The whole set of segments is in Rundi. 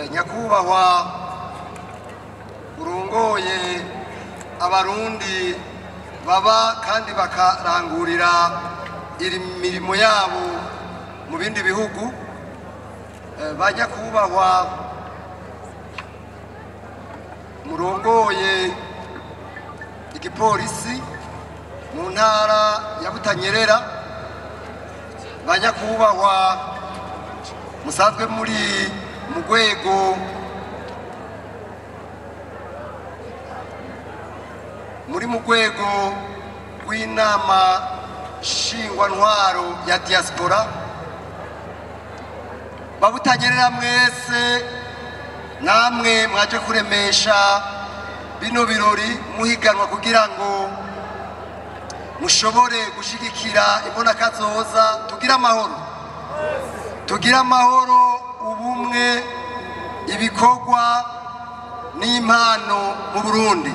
nyakubahwa urongoye abarundi baba kandi bakarangurira imirimo yabo mu bindi bihugu, ba nyakubahwa murongoye igipolisi mu ntara ya Butanyerera, ba nyakubahwa musanzwe muri mu rwego rw'inama nshingwantwaro ya diaspora, babutanyerera mwese namwe mwaje kuremesha bino birori muhiganwa kugira ngo mushobore gushigikira imbonakazoza, tugira amahoro, ubumwe, ibikorwa n'impano mu Burundi.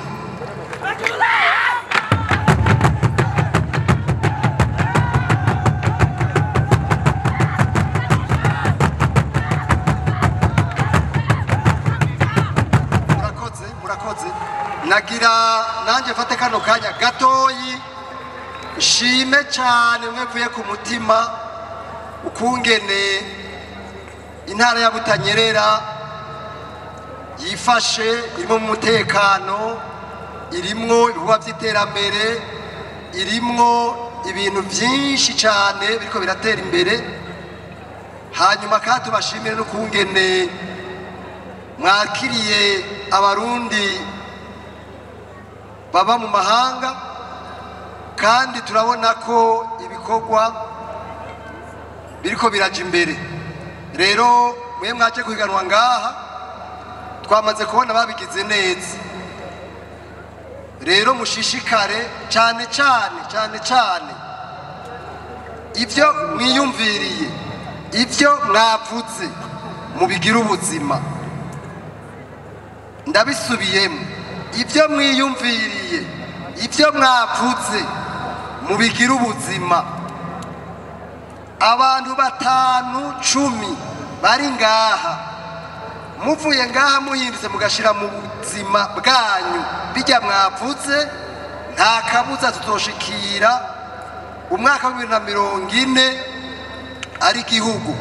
Murakoze. Nagira nanje fate kano kanya gatoyi nshime cyane mwevuye ku mutima ukungene intara ya Butanyerera yifashe, irimo mu mutekano, irimwo ibikorwa by'iterambere, irimwo ibintu byinshi cyane biriko biratera imbere. Hanyuma kandi tubashimire n'ukungene mwakiriye abarundi baba mu mahanga, kandi turabona ko ibikorwa biriko biraja imbere. Rero mwe mwaje kuhiganwa ngaha twamaze kubona babigize neza. Rero mushishikare cyane ibyo mwiyumviriye, ibyo mwavuze mubigira ubuzima. Ndabisubiyemo, ibyo mwiyumviriye, ibyo mwavuze mubigira ubuzima. Abantu 5-10 bari ngaha, muvuye ngaha muhindutse mugashira mu buzima bwanyu bijya mwavuze, nta kabuza tutoshikira umwaka wa 2040 ari igihugu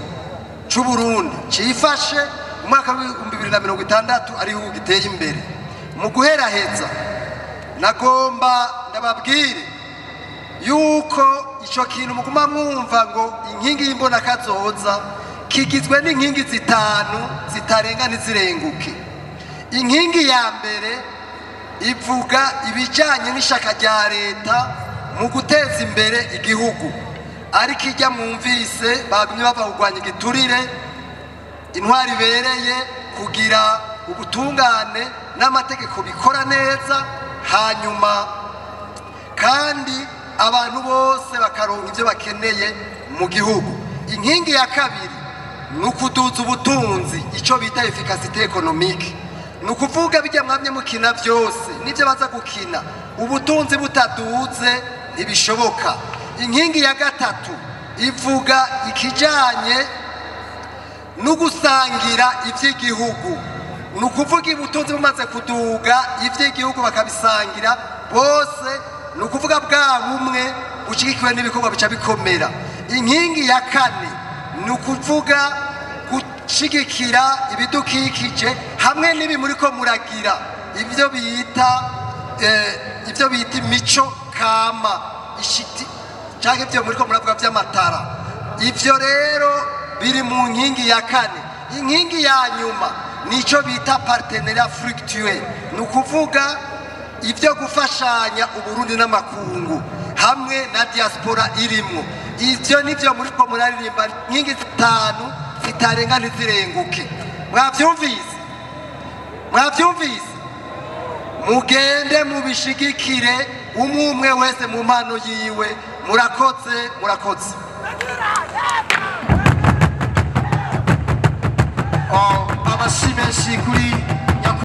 c'u Burundi cifashe, umwaka wa 2060 ari igihugu giteye imbere. Mu guheraheza nagomba ndababwire yuko ico kintu muguma mwumva ngo inkingi y'imbonakazoza kigizwe n'inkingi 5 zitarenga n'izirenguke. Inkingi ya mbere ivuga ibijanye n'ishaka rya leta mu guteza imbere igihugu, ariko ijya mwumvise bagumye bava kugwanya igiturire, intwari ibereye, kugira ubutungane n'amategeko bikora neza, hanyuma kandi abantu bose bakaronka ibyo bakeneye mu gihugu. Inkingi ya kabiri nukuduza ubutunzi, ico bita efficacité économique. Nukuvuga bijya mwamye mukina byose nivyo baza gukina, ubutunzi butaduze ntibishoboka. Inkingi ya gatatu ivuga ikijanye nugusangira ivy'igihugu. Nukuvuga ubutunzi bumaze kuduga, ivy'igihugu bakabisangira bose, nukuvuga bwa bumwe bushigikiwe n'ibikorwa bica bikomera. Inkingi ya kane nukuvuga gushigikira ibidukikije hamwe n'ibi muriko muragira, ibyo bita imico kama, ishiti canke ibyo muriko muravuga by'amatara. Ivyo rero biri mu nkingi ya kane. Inkingi ya nyuma nico bita partenariat fructueux, nukuvuga ibyo gufashanya Uburundi n'amakungu hamwe na diaspora irimwo. Ivyo nivyo muriko muraririmba, inkingi 5 zitarenga n'izirenguke. Mwavyumvise? Mugende mubishigikire umwe wese mu mpano yiwe. Murakoze. Amashyi menshi kuri